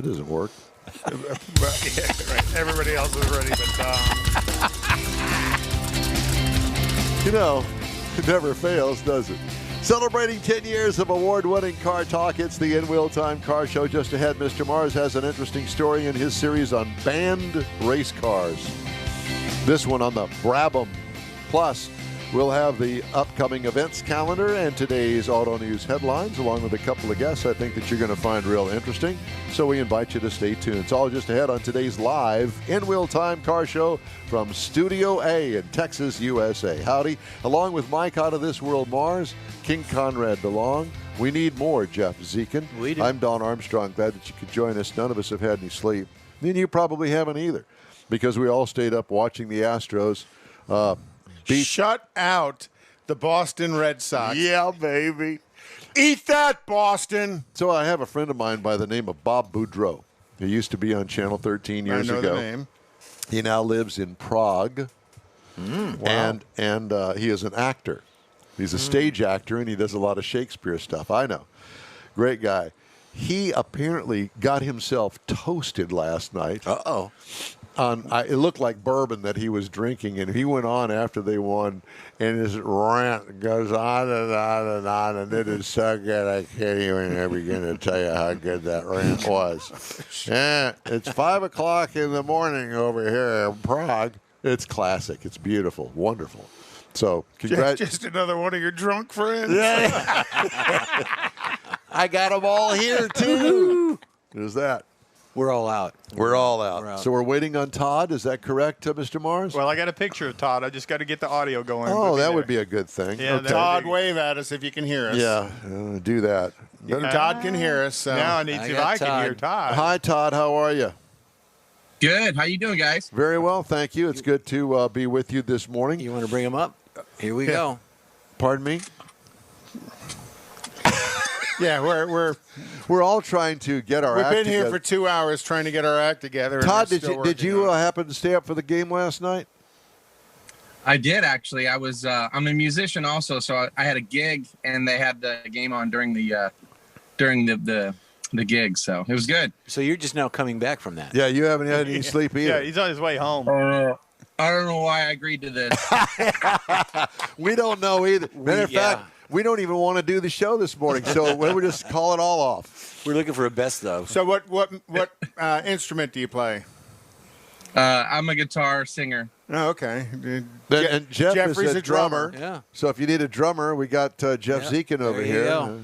That doesn't work. Yeah, right. Everybody else is ready but Tom. You know, it never fails, does it? Celebrating 10 years of award-winning car talk, it's the In Wheel Time Car Show. Just ahead, Mr. Mars has an interesting story in his series on banned race cars. This one on the Brabham. Plus, we'll have the upcoming events calendar and today's auto news headlines, along with a couple of guests I think that you're going to find real interesting. So we invite you to stay tuned. It's all just ahead on today's live In Wheel Time Car Show from Studio A in Texas, USA. Howdy. Along with Mike out of this world, Mars, King Conrad DeLong. We need more Jeff Zekin. We do. I'm Don Armstrong. Glad that you could join us. None of us have had any sleep. And you probably haven't either, because we all stayed up watching the Astros Shut out the Boston Red Sox. Yeah, baby. Eat that, Boston. So I have a friend of mine by the name of Bob Boudreau. He used to be on Channel 13 years I know ago. the name. He now lives in Prague, Wow. and he is an actor. He's a stage actor, and he does a lot of Shakespeare stuff. I know. Great guy. He apparently got himself toasted last night. Uh-oh. It looked like bourbon that he was drinking, and he went on after they won, and his rant goes on and on and on, and it is so good I can't even ever begin to tell you how good that rant was. Yeah, it's 5 o'clock in the morning over here in Prague. It's classic. It's beautiful, wonderful. So, Just another one of your drunk friends. Yeah. I got them all here too. There's that. We're all out. We're all out. We're out. So we're waiting on Todd. Is that correct, Mr. Mars? Well, I got a picture of Todd. I just got to get the audio going. Oh, that would be a good thing. Yeah, Okay. Todd, wave at us if you can hear us. Yeah, do that. Todd can hear us. Now I need to see if I can hear Todd. Hi, Todd. How are you? Good. How you doing, guys? Very well, thank you. It's good to be with you this morning. You want to bring him up? Here we go. Pardon me? Yeah, we're all trying to get our we've act been here together. for 2 hours trying to get our act together. and Todd, we're did still you working on it. happen to stay up for the game last night? I did actually. I was. I'm a musician also, so I had a gig, and they had the game on during the gig, so it was good. So you're just now coming back from that. Yeah, you haven't had any sleep either. Yeah, he's on his way home. I don't know why I agreed to this. We don't know either. Matter of fact, we don't even want to do the show this morning, so we'll just call it all off. We're looking for a best of. So what instrument do you play? I'm a guitar singer. Oh, okay. And Jeff Jeffrey's is a drummer. Yeah. So if you need a drummer, we got Jeff Zekin over There you here. go.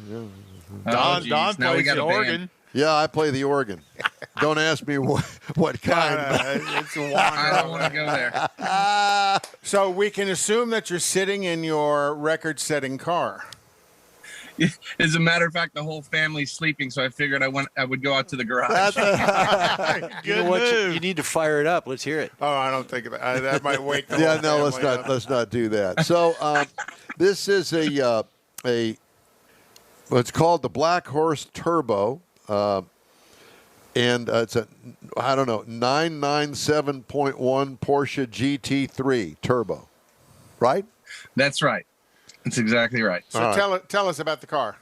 Don plays the organ. Yeah, I play the organ. Don't ask me what kind. I don't want to go there. So we can assume that you're sitting in your record-setting car. As a matter of fact, the whole family's sleeping, so I figured I would go out to the garage. You know what? You need to fire it up. Let's hear it. Oh, I don't think that. That might wake the Yeah, whole no, family up. let's not do that. So this is a it's called the Blackhorse Turbo, and it's a 997.1 Porsche GT3 Turbo, right? That's right. That's exactly right. So tell us about the car.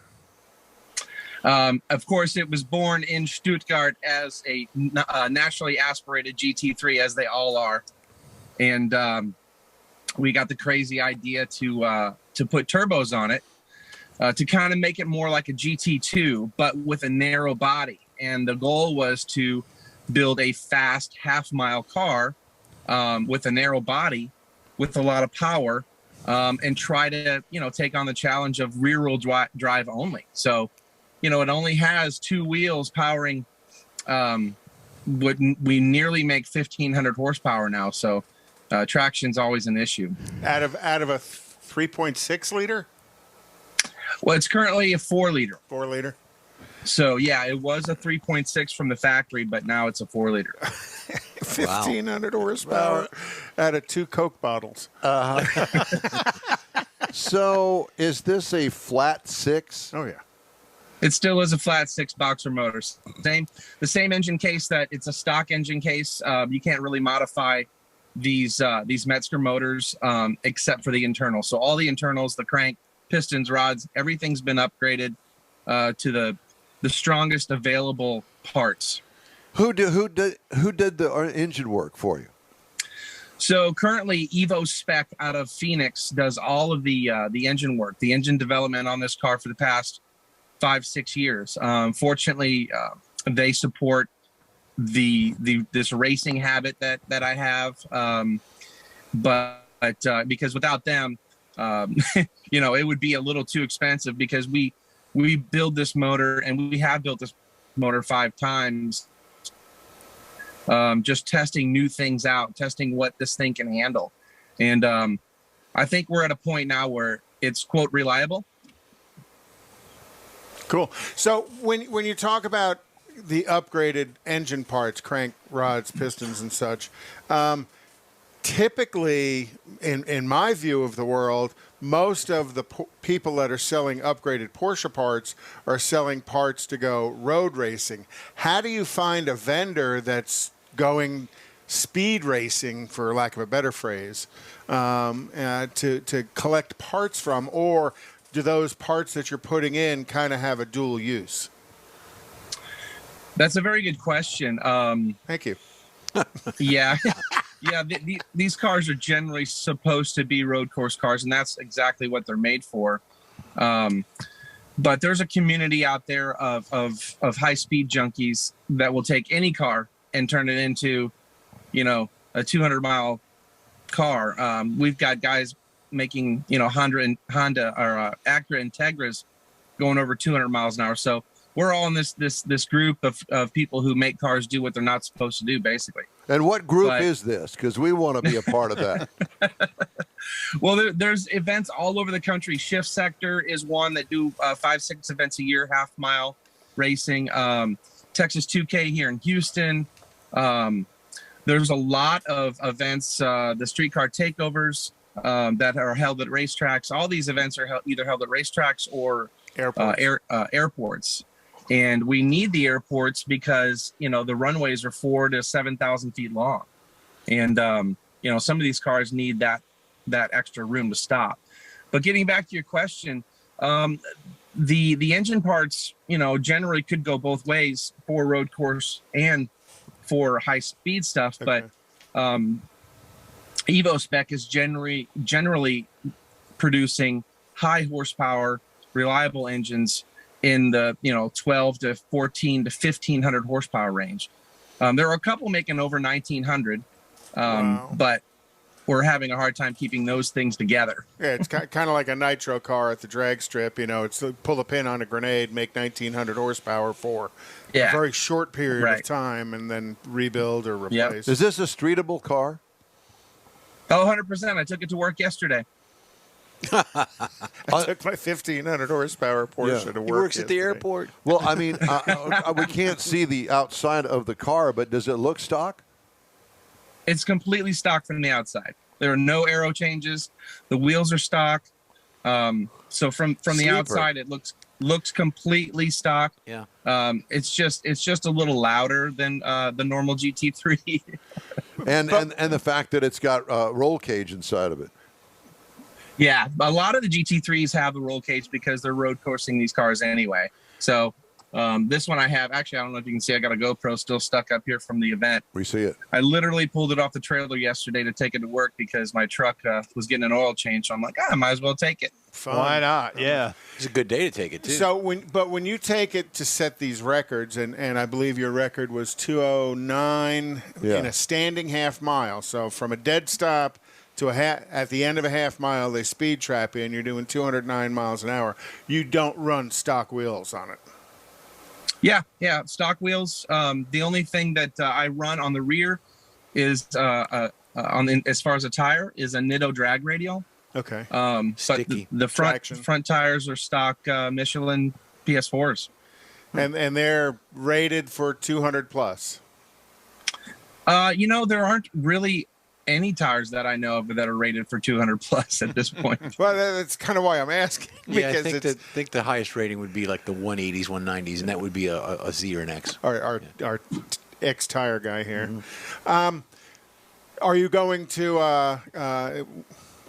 Of course, it was born in Stuttgart as a naturally aspirated GT3, as they all are, and we got the crazy idea to put turbos on it to kind of make it more like a GT2, but with a narrow body. And the goal was to build a fast half-mile car with a narrow body, with a lot of power. And try to, take on the challenge of rear-wheel drive only. So, it only has two wheels powering what we nearly make 1,500 horsepower now. So traction's always an issue. Out of a 3.6 liter? Well, it's currently a 4-liter. 4 liter. So, yeah, it was a 3.6 from the factory, but now it's a 4-liter. 1,500 horsepower out of 2 Coke bottles. So is this a flat 6? Oh, yeah. It still is a flat 6 boxer motor. The same engine case that it's a stock engine case. You can't really modify these Metzger motors except for the internals. So all the internals, the crank, pistons, rods, everything's been upgraded to the strongest available parts. Who did the engine work for you? So currently, Evo Spec out of Phoenix does all of the engine work, the engine development on this car for the past 5-6 years. Fortunately, they support this racing habit that I have, but because without them, it would be a little too expensive, because we build this motor, and we have built this motor 5 times, just testing new things out, testing what this thing can handle. And I think we're at a point now where it's, quote, reliable. Cool. So when you talk about the upgraded engine parts, crank rods, pistons, and such, typically, in my view of the world, most of the people that are selling upgraded Porsche parts are selling parts to go road racing. How do you find a vendor that's going speed racing, for lack of a better phrase, to collect parts from? Or do those parts that you're putting in kind of have a dual use? That's a very good question. Thank you. Yeah. Yeah, these cars are generally supposed to be road course cars, and that's exactly what they're made for. But there's a community out there of high-speed junkies that will take any car and turn it into, a 200-mile car. We've got guys making, Honda or Acura Integras going over 200 miles an hour. So we're all in this group of people who make cars do what they're not supposed to do, basically. And what group is this? Because we want to be a part of that. Well, there's events all over the country. Shift Sector is one that do 5-6 events a year, half-mile racing. Texas 2K here in Houston. There's a lot of events, the streetcar takeovers that are held at racetracks. All these events are either held at racetracks or airports. And we need the airports because, the runways are 4,000 to 7,000 feet long. And, some of these cars need that extra room to stop. But getting back to your question, the engine parts, generally could go both ways for road course and for high speed stuff. Okay. But Evo Spec is generally producing high horsepower, reliable engines in the 12 to 14 to 1500 horsepower range. There are a couple making over 1900, wow. But we're having a hard time keeping those things together. Yeah, it's kind of like a nitro car at the drag strip. It's pull a pin on a grenade, make 1900 horsepower for a very short period of time, and then rebuild or replace. Yep. Is this a streetable car? Oh, 100%. I took it to work yesterday. I took my 1500 horsepower Porsche to work. He works yesterday. at the airport. Well, I mean, we can't see the outside of the car, but does it look stock? It's completely stock from the outside. There are no aero changes. The wheels are stock. So from the outside, it looks completely stock. Yeah. It's just a little louder than the normal GT3. and the fact that it's got roll cage inside of it. Yeah, a lot of the GT3s have the roll cage because they're road coursing these cars anyway. So this one I have, actually, I don't know if you can see, I got a GoPro still stuck up here from the event. We see it. I literally pulled it off the trailer yesterday to take it to work because my truck was getting an oil change. So I'm like, I might as well take it. Fun. Why not? Yeah. It's a good day to take it, too. So when you take it to set these records, and I believe your record was 2:09 in a standing half mile. So from a dead stop to at the end of a half mile, they speed trap you, and you're doing 209 miles an hour. You don't run stock wheels on it. Yeah, stock wheels. The only thing that I run on the rear is as far as a tire is a Nitto drag radial. Okay. But the front tires are stock Michelin PS4s. And they're rated for 200 plus. There aren't really any tires that I know of that are rated for 200 plus at this point. Well, that's kind of why I'm asking. Yeah, I think the highest rating would be like the 180s, 190s, and that would be a Z or an X. Our ex-tire guy here. Mm-hmm. Are you going to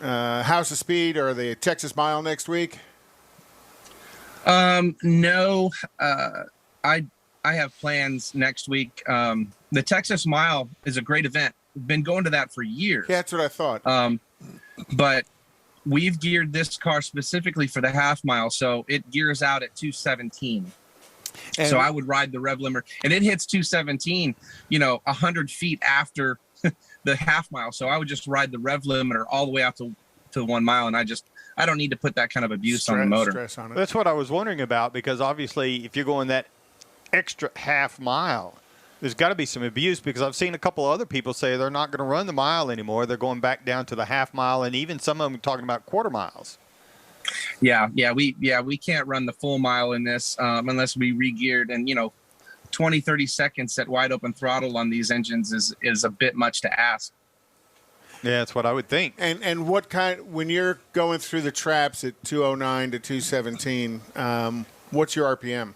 House of Speed or the Texas Mile next week? No. I I have plans next week. The Texas Mile is a great event. We've been going to that for years. Yeah, that's what I thought. But we've geared this car specifically for the half mile, so it gears out at 217. And so I would ride the rev limiter, and it hits 217, 100 feet after the half mile. So I would just ride the rev limiter all the way out to 1 mile, and I don't need to put that kind of abuse on the motor. Stress on it. That's what I was wondering about, because obviously if you're going that extra half mile, there's got to be some abuse, because I've seen a couple other people say they're not going to run the mile anymore. They're going back down to the half mile, and even some of them talking about quarter miles. Yeah, we can't run the full mile in this unless we re-geared, and 20, 30 seconds at wide open throttle on these engines is a bit much to ask. Yeah, that's what I would think. And what kind, when you're going through the traps at 209 to 217, what's your RPM?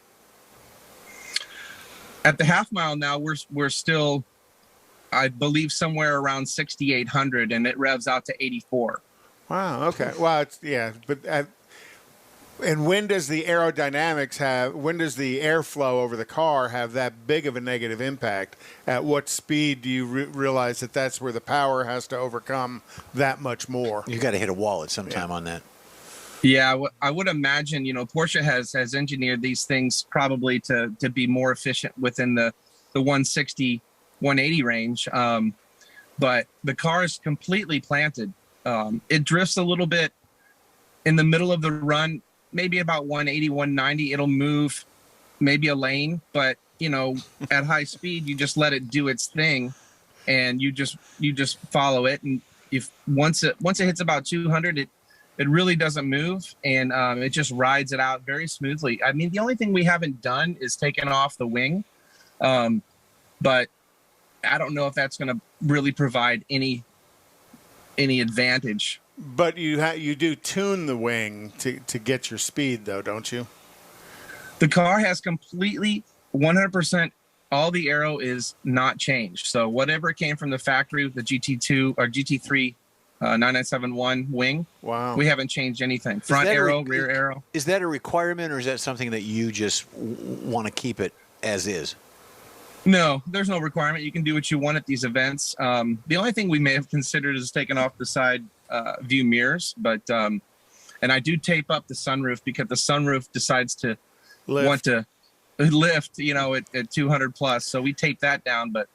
At the half mile now, we're still, I believe, somewhere around 6,800, and it revs out to 84. Wow. Okay. Well, and when does the aerodynamics when does the airflow over the car have that big of a negative impact? At what speed do you realize that that's where the power has to overcome that much more? You got to hit a wall at some time on that. Yeah, I would imagine, Porsche has engineered these things probably to be more efficient within the 160, 180 range. But the car is completely planted. It drifts a little bit in the middle of the run, maybe about 180, 190. It'll move maybe a lane, but at high speed, you just let it do its thing, and you just follow it. And if once it hits about 200, it really doesn't move, and it just rides it out very smoothly. I mean, the only thing we haven't done is taken off the wing, but I don't know if that's going to really provide any advantage. But you do tune the wing to get your speed, though, don't you? The car has completely 100%. All the aero is not changed. So whatever came from the factory with the GT2 or GT3 9971 wing, wow, we haven't changed anything. Front aero, rear aero. Is that a requirement, or is that something that you just want to keep it as is? No, there's no requirement. You can do what you want at these events. The only thing we may have considered is taking off the side view mirrors, but and I do tape up the sunroof because the sunroof decides to want to lift, at 200 plus. So we tape that down, but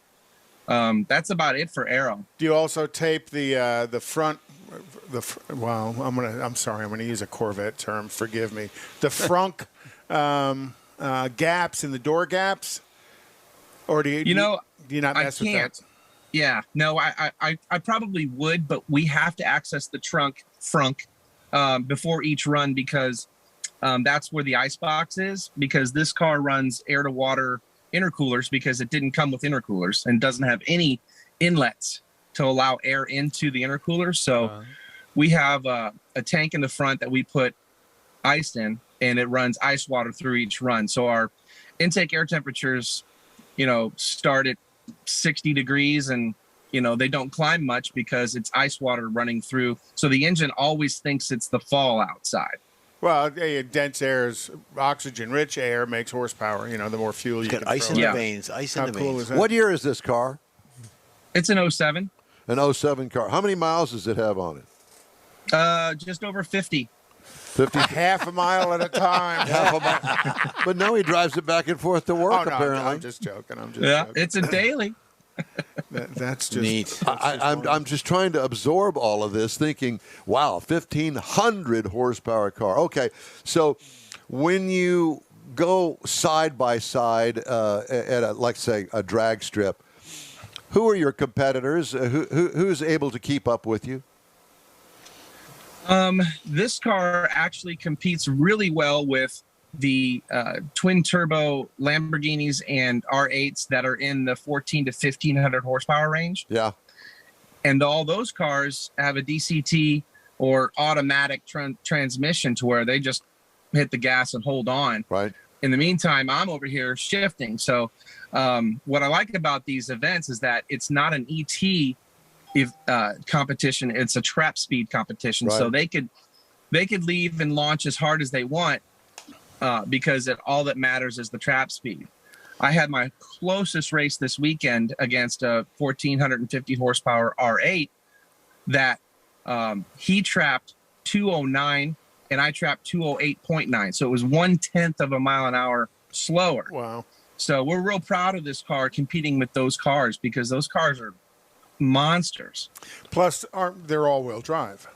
that's about it for aero. Do you also tape the front? I'm sorry, I'm gonna use a Corvette term. Forgive me. The frunk gaps in the door gaps, or do you? Do you not mess with that? Yeah, no, I probably would, but we have to access the frunk before each run because that's where the ice box is. Because this car runs air to water intercoolers because it didn't come with intercoolers and doesn't have any inlets to allow air into the intercoolers. So we have a tank in the front that we put ice in, and it runs ice water through each run. So our intake air temperatures, start at 60 degrees and, they don't climb much because it's ice water running through. So the engine always thinks it's the fall outside. Well, dense air is oxygen-rich air makes horsepower. The more fuel you got can ice throw in the out. veins. Ice in How the cool veins. is that? What year is this car? It's an 07. An 07 car. How many miles does it have on it? Just over 50. 50. Half a mile at a time. Half a mile. But no, he drives it back and forth to work, apparently. I'm just joking. Yeah, it's a daily. That's just neat. I'm just trying to absorb all of this, thinking, wow, 1,500 horsepower car. Okay, so when you go side by side at, like, say, a drag strip, who are your competitors? Who's able to keep up with you? This car actually competes really well with the twin turbo Lamborghinis and R8s that are in the 14 to 1,500 horsepower range. Yeah. And all those cars have a DCT or automatic transmission to where they just hit the gas and hold on. Right. In the meantime, I'm over here shifting. So what I like about these events is that it's not an ET competition. It's a trap speed competition. Right. So they could leave and launch as hard as they want because all that matters is the trap speed. I had my closest race this weekend against a 1,450 horsepower R8 that he trapped 209 and I trapped 208.9. So it was 1/10 of a mile an hour slower. Wow. So we're real proud of this car competing with those cars because those cars are monsters. Plus, they're all-wheel drive.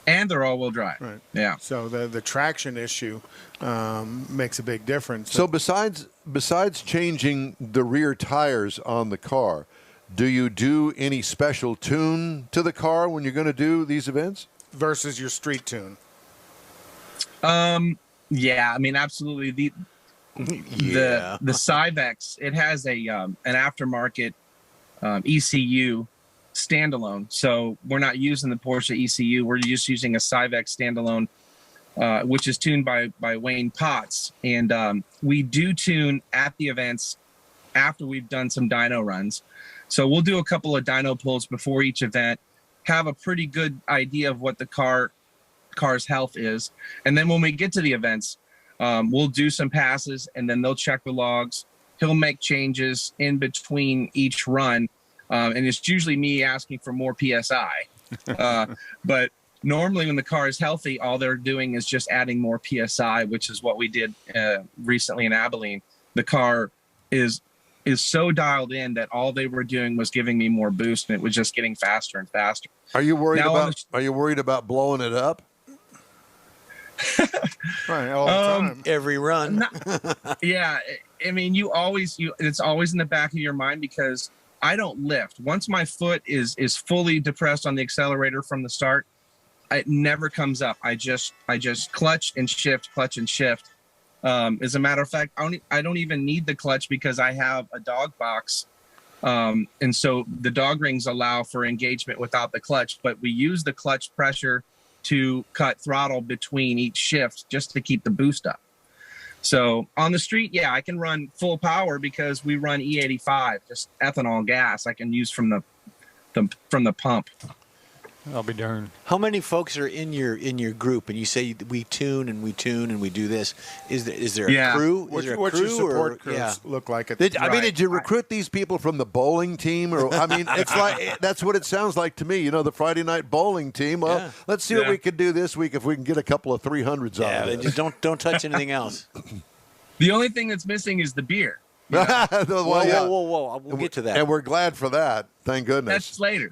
And they're all-wheel drive. Right. Yeah. So the traction issue makes a big difference. So besides changing the rear tires on the car, do you do any special tune to the car when you're going to do these events? Versus your street tune. Yeah, I mean, absolutely. The Cyvex, it has an aftermarket ECU standalone. So we're not using the Porsche ECU. We're just using a Cyvex standalone, which is tuned by Wayne Potts. And we do tune at the events after we've done some dyno runs. So we'll do a couple of dyno pulls before each event, have a pretty good idea of what the car's health is. And then when we get to the events, we'll do some passes and then they'll check the logs. He'll make changes in between each run. And it's usually me asking for more PSI. But normally when the car is healthy, all they're doing is just adding more PSI, which is what we did recently in Abilene. The car is so dialed in that all they were doing was giving me more boost, and it was just getting faster and faster. Are you worried about blowing it up? Right, all the time. Every run. Yeah, I mean, it's always in the back of your mind because I don't lift. Once my foot is fully depressed on the accelerator from the start, it never comes up. I just clutch and shift. As a matter of fact, I don't even need the clutch because I have a dog box. And so the dog rings allow for engagement without the clutch, but we use the clutch pressure to cut throttle between each shift just to keep the boost up. So on the street, yeah, I can run full power because we run E85, just ethanol gas I can use from the pump. I'll be darned. How many folks are in your group? And you say we tune and we do this. Is there a crew? What's your support crews look like? Did you recruit these people from the bowling team? Or I mean, it's like that's what it sounds like to me. You know, the Friday night bowling team. Well, let's see what we can do this week if we can get a couple of 300s on. Yeah, just don't touch anything else. The only thing that's missing is the beer. Whoa. We'll get to that. And we're glad for that. Thank goodness. That's later.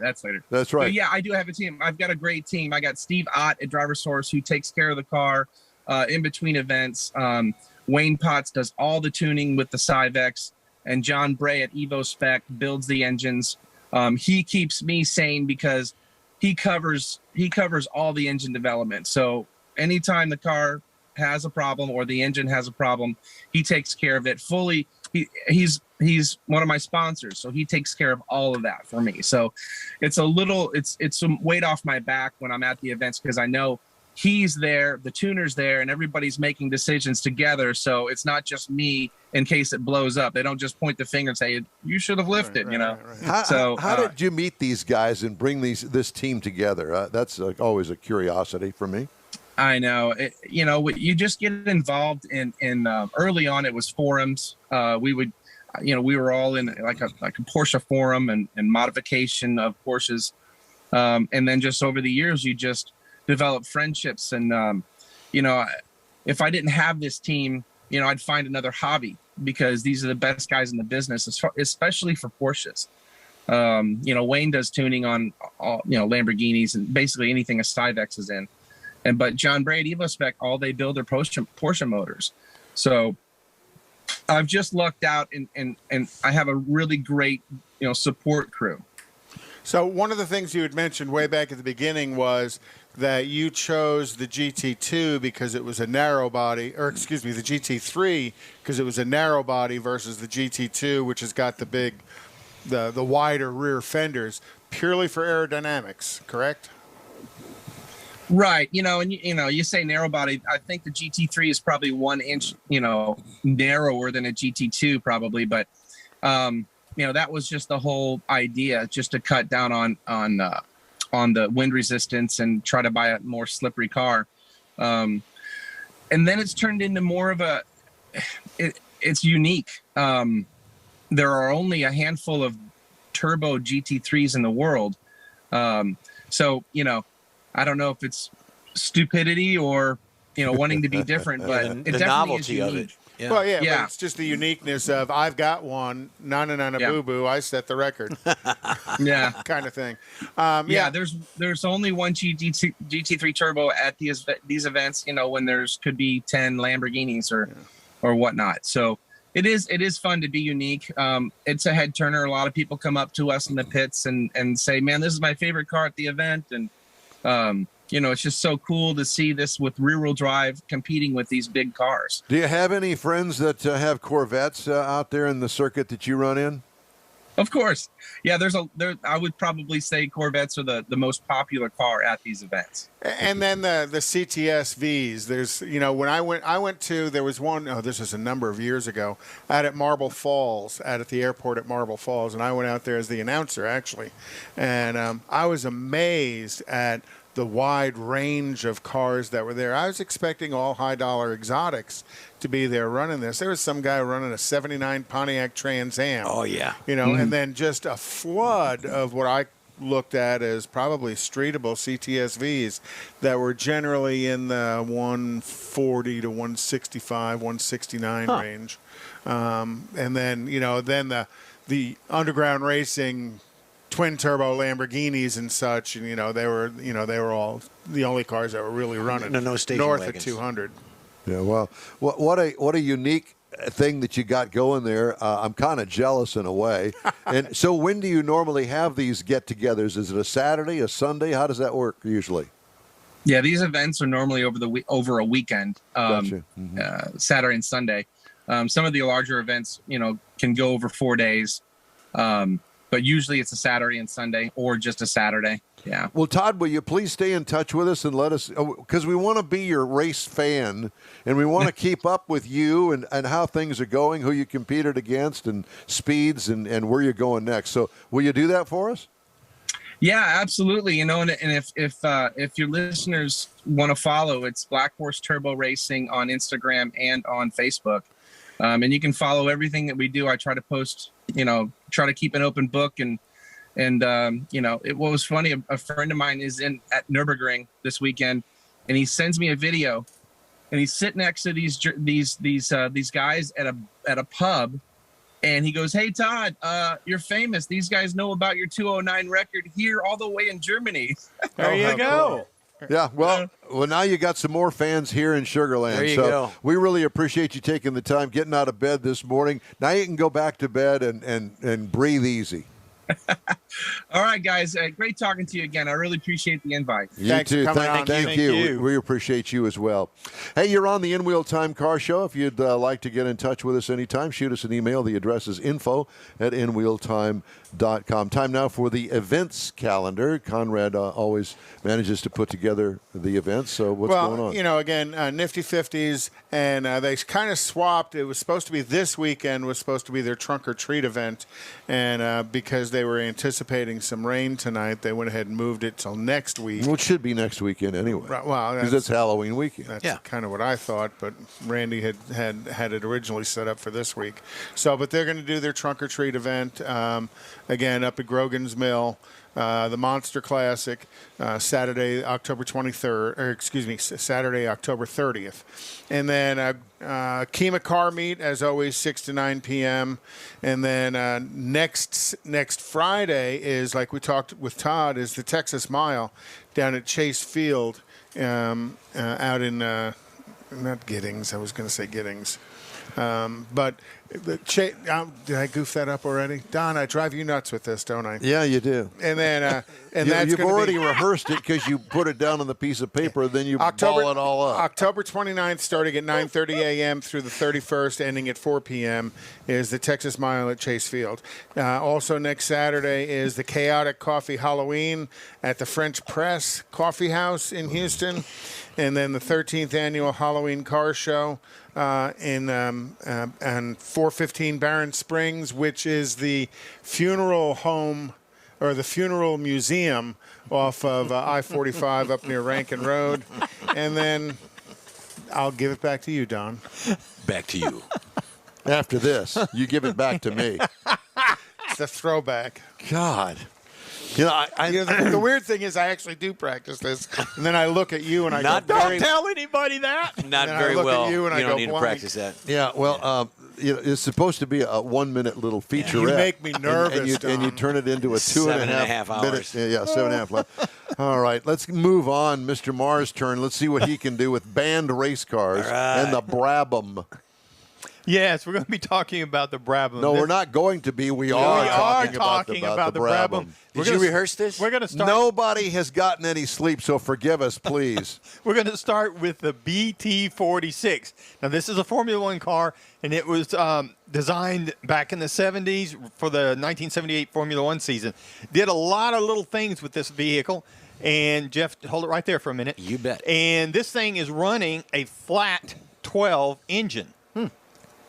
That's right. But yeah, I do have a team. I've got a great team. I got Steve Ott at Driver Source who takes care of the car in between events. Wayne Potts does all the tuning with the Cyvex. And John Bray at EvoSpec builds the engines. He keeps me sane because he covers all the engine development. So anytime the car has a problem or the engine has a problem, he takes care of it fully. He's one of my sponsors, so he takes care of all of that for me. So it's some weight off my back when I'm at the events because I know he's there, the tuner's there, and everybody's making decisions together. So it's not just me in case it blows up. They don't just point the finger and say you should have lifted. Right. How did you meet these guys and bring this team together? That's always a curiosity for me. I know. You just get involved in early on. It was forums. We were all in like a Porsche forum and modification of Porsches, and then just over the years, you just develop friendships. And if I didn't have this team, I'd find another hobby because these are the best guys in the business, especially for Porsches. Wayne does tuning on all Lamborghinis and basically anything a Cyvex is in. But John Bray at EvoSpec, all they build are Porsche motors. So I've just lucked out and I have a really great, support crew. So one of the things you had mentioned way back at the beginning was that you chose the GT2 because it was a narrow body, or excuse me, the GT3 because it was a narrow body versus the GT2, which has got the wider rear fenders, purely for aerodynamics, correct? Right. You say narrow body. I think the GT3 is probably 1 inch, narrower than a GT2 probably. But, that was just the whole idea, just to cut down on the wind resistance and try to buy a more slippery car. And then it's turned into more of it's unique. There are only a handful of turbo GT3s in the world. So, you know, I don't know if it's stupidity or, you know, wanting to be different, but it the definitely novelty is of unique. it. Yeah. Well, yeah, Yeah. but it's just the uniqueness of I've got one, nana Yeah. boo boo, I set the record, Yeah. kind of thing. Yeah, there's only one GT3 Turbo at these events. You know, when there's could be 10 Lamborghinis or whatnot. So it is fun to be unique. It's a head turner. A lot of people come up to us in the pits and say, "Man, this is my favorite car at the event." And you know, it's just so cool to see this with rear-wheel drive competing with these big cars. Do you have any friends that have Corvettes out there in the circuit that you run in? Of course. Yeah, I would probably say Corvettes are the most popular car at these events. And then the CTS-Vs. There's, you know, when I went to, there was one, this was a number of years ago, out at Marble Falls, out at the airport at Marble Falls, and I went out there as the announcer, actually. And I was amazed at the wide range of cars that were there. I was expecting all high-dollar exotics to be there running this. There was some guy running a 79 Pontiac Trans Am. Oh, yeah. You know, and then just a flood of what I looked at as probably streetable CTS-Vs that were generally in the 140 to 165, 169 range. And then, you know, then the underground racing twin turbo Lamborghinis and such, and they were all the only cars that were really running no station north wagons. of 200. Yeah, well, what a unique thing that you got going there. I'm kind of jealous in a way. And so, when do you normally have these get-togethers? Is it a Saturday, a Sunday? How does that work usually? Yeah, these events are normally over a weekend, Gotcha. Saturday and Sunday. Some of the larger events, can go over 4 days. But usually it's a Saturday and Sunday or just a Saturday. Yeah. Well, Todd, will you please stay in touch with us and let us, because we want to be your race fan and we want to keep up with you and how things are going, who you competed against and speeds and where you're going next. So will you do that for us? Yeah, absolutely. And if your listeners want to follow, it's Blackhorse Turbo Racing on Instagram and on Facebook. And you can follow everything that we do. I try to post, try to keep an open book. And what was funny, a friend of mine is at Nürburgring this weekend, and he sends me a video, and he's sitting next to these guys at a pub, and he goes, "Hey Todd, you're famous. These guys know about your 209 record here, all the way in Germany." There you go. Cool. Yeah, well, now you got some more fans here in Sugar Land. There you so go. We really appreciate you taking the time, getting out of bed this morning. Now you can go back to bed and breathe easy. All right, guys. Great talking to you again. I really appreciate the invite. You Thanks too. for coming on. Thank Thank you. you. We appreciate you as well. Hey, you're on the In Wheel Time Car Show. If you'd like to get in touch with us anytime, shoot us an email. The address is info@inwheeltime.com. Time now for the events calendar. Conrad always manages to put together the events. So what's going on? Well, again, Nifty 50s, and they kind of swapped. It was supposed to be this weekend was supposed to be their trunk or treat event, and because they were anticipating some rain tonight, they went ahead and moved it till next week. Well, it should be next weekend anyway. Right, well, because it's Halloween weekend. That's kind of what I thought, but Randy had it originally set up for this week. So, but they're going to do their trunk or treat event again up at Grogan's Mill. The Monster Classic, Saturday, October 23rd, or excuse me, Saturday, October 30th. And then Kima Car Meet, as always, 6 to 9 p.m. And then next Friday is, like we talked with Todd, is the Texas Mile down at Chase Field out in, not Giddings, I was going to say Giddings. But did I goof that up already? Don, I drive you nuts with this, don't I? Yeah, you do. And then You've already rehearsed it because you put it down on the piece of paper, then you ball it all up. October 29th, starting at 9:30 a.m. through the 31st, ending at 4 p.m., is the Texas Mile at Chase Field. Also, next Saturday is the Chaotic Coffee Halloween at the French Press Coffee House in Houston. And then the 13th Annual Halloween Car Show in 415 Barron Springs, which is the funeral home or the funeral museum off of I-45 up near Rankin Road. And then I'll give it back to you, Don. Back to you. After this, you give it back to me. It's a throwback. God. You know, the weird thing is I actually do practice this, and then I look at you and I Not go, very- Don't tell anybody that. Not And I very look at well. you and I don't go need to blank. practice that. yeah, well, you know, it's supposed to be a 1 minute little featurette. You make me nervous, and you Don. turn it into a 7.5 2.5 minute. hours. Yeah, 7.5. All right, let's move on. Mr. Mars' turn. Let's see what he can do with banned race cars and the Brabham. Yes, we're going to be talking about the Brabham. No, we're not going to be. We are talking about the Brabham. Did you rehearse this? We're going to start. Nobody has gotten any sleep, so forgive us, please. We're going to start with the BT46. Now, this is a Formula One car, and it was designed back in the 70s for the 1978 Formula One season. Did a lot of little things with this vehicle. And, Jeff, hold it right there for a minute. You bet. And this thing is running a flat 12 engine.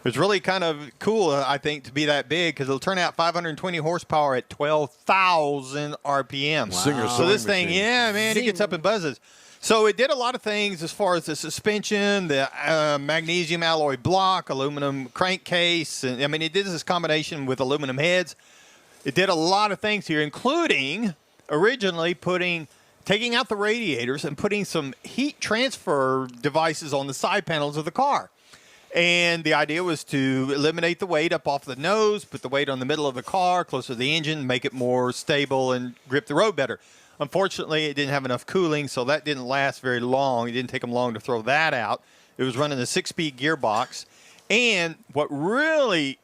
It's really kind of cool, I think, to be that big because it'll turn out 520 horsepower at 12,000 RPM. Singer So this sewing thing, machine. yeah, man, it gets up and buzzes. So it did a lot of things as far as the suspension, the magnesium alloy block, aluminum crankcase. And, I mean, it did this combination with aluminum heads. It did a lot of things here, including originally taking out the radiators and putting some heat transfer devices on the side panels of the car. And the idea was to eliminate the weight up off the nose, put the weight on the middle of the car, closer to the engine, make it more stable and grip the road better. Unfortunately, it didn't have enough cooling, so that didn't last very long. It didn't take them long to throw that out. It was running a 6-speed gearbox. And what really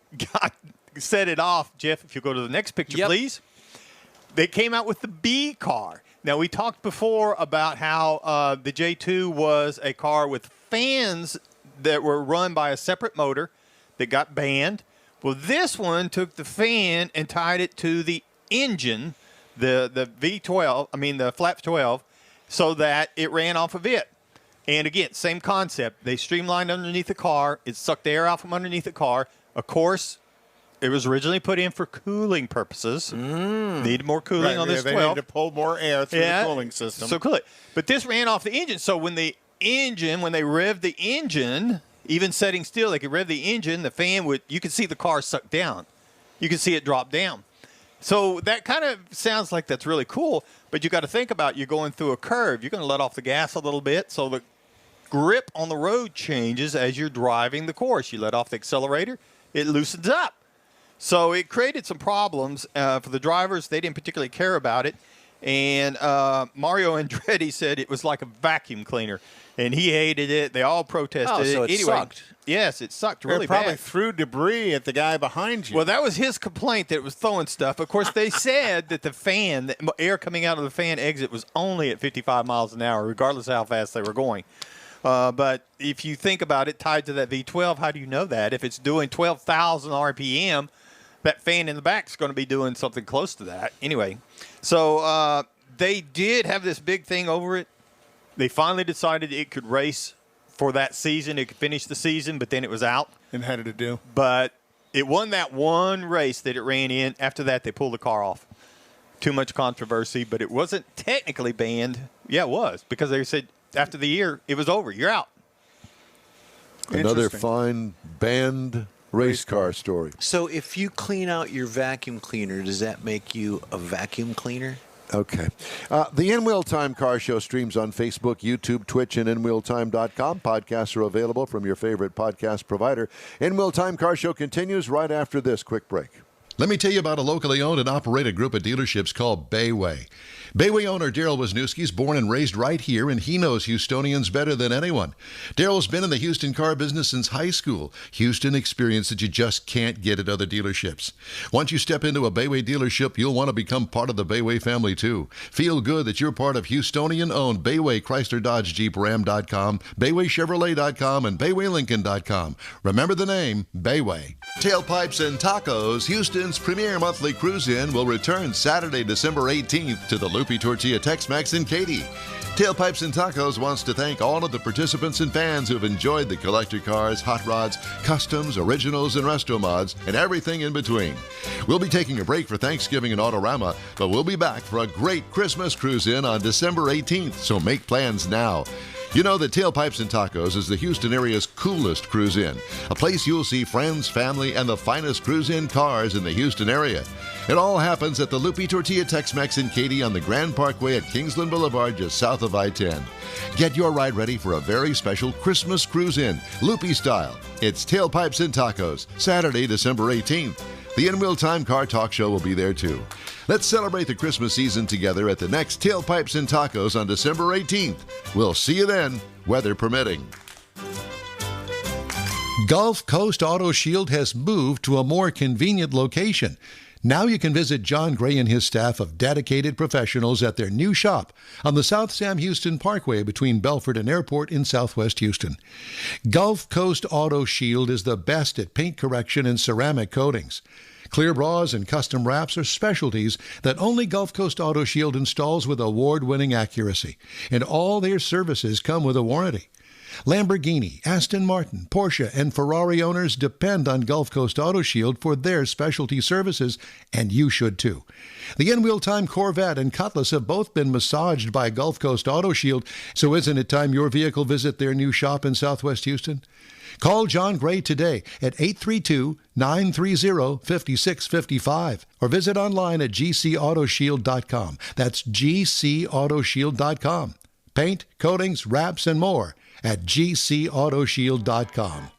set it off, Jeff, if you go to the next picture, please, they came out with the B car. Now, we talked before about how the J2 was a car with fans that were run by a separate motor that got banned. Well, this one took the fan and tied it to the engine, the V12, the flap 12, so that it ran off of it. And again, same concept. They streamlined underneath the car. It sucked the air out from underneath the car. Of course, it was originally put in for cooling purposes. Needed more cooling on this 12. They needed to pull more air through the cooling system. So cool it. But this ran off the engine. So when they revved the engine, even setting still, they could rev the engine, the fan you could see the car suck down. You could see it drop down. So that kind of sounds like that's really cool, but you got to think about you're going through a curve. You're going to let off the gas a little bit so the grip on the road changes as you're driving the course. You let off the accelerator, it loosens up. So it created some problems for the drivers. They didn't particularly care about it. And Mario Andretti said it was like a vacuum cleaner, and he hated it. They all protested so it sucked. Yes, it sucked really It probably bad. threw debris at the guy behind you. Well, that was his complaint, that it was throwing stuff. Of course, they said that the air coming out of the fan exit was only at 55 miles an hour, regardless of how fast they were going. But if you think about it, tied to that V12, how do you know that? If it's doing 12,000 RPM, that fan in the back is going to be doing something close to that. Anyway, so they did have this big thing over it. They finally decided it could race for that season. It could finish the season, but then it was out. And had it to do. But it won that one race that it ran in. After that, they pulled the car off. Too much controversy, but it wasn't technically banned. Yeah, it was, because they said after the year, it was over. You're out. Another fine banned race car story. So if you clean out your vacuum cleaner, does that make you a vacuum cleaner? Okay. The In Wheel Time Car Show streams on Facebook, YouTube, Twitch, and InWheelTime.com. Podcasts are available from your favorite podcast provider. In Wheel Time Car Show continues right after this quick break. Let me tell you about a locally owned and operated group of dealerships called Bayway. Bayway owner Daryl Wisniewski is born and raised right here, and he knows Houstonians better than anyone. Daryl's been in the Houston car business since high school. Houston experience that you just can't get at other dealerships. Once you step into a Bayway dealership, you'll want to become part of the Bayway family too. Feel good that you're part of Houstonian-owned Bayway Chrysler Dodge Jeep Ram.com, BaywayChevrolet.com, and BaywayLincoln.com. Remember the name, Bayway. Tailpipes and Tacos, Houston's premier monthly cruise-in, will return Saturday, December 18th to the Loopy Tortilla Tex-Mex in Katy. Tailpipes and Tacos wants to thank all of the participants and fans who have enjoyed the collector cars, hot rods, customs, originals, and resto mods, and everything in between. We'll be taking a break for Thanksgiving and Autorama, but we'll be back for a great Christmas cruise-in on December 18th, so make plans now. You know that Tailpipes and Tacos is the Houston area's coolest cruise-in, a place you'll see friends, family, and the finest cruise-in cars in the Houston area. It all happens at the Lupi Tortilla Tex-Mex in Katy on the Grand Parkway at Kingsland Boulevard, just south of I-10. Get your ride ready for a very special Christmas cruise-in, Lupi style. It's Tailpipes and Tacos, Saturday, December 18th. The In-Wheel Time Car Talk Show will be there too. Let's celebrate the Christmas season together at the next Tailpipes and Tacos on December 18th. We'll see you then, weather permitting. Gulf Coast Auto Shield has moved to a more convenient location. Now you can visit John Gray and his staff of dedicated professionals at their new shop on the South Sam Houston Parkway between Belford and Airport in Southwest Houston. Gulf Coast Auto Shield is the best at paint correction and ceramic coatings. Clear bras and custom wraps are specialties that only Gulf Coast Auto Shield installs with award-winning accuracy, and all their services come with a warranty. Lamborghini, Aston Martin, Porsche, and Ferrari owners depend on Gulf Coast Auto Shield for their specialty services, and you should too. The In-Wheel Time Corvette and Cutlass have both been massaged by Gulf Coast Auto Shield, so isn't it time your vehicle visit their new shop in Southwest Houston? Call John Gray today at 832-930-5655 or visit online at gcautoshield.com. That's gcautoshield.com. Paint, coatings, wraps, and more at gcautoshield.com.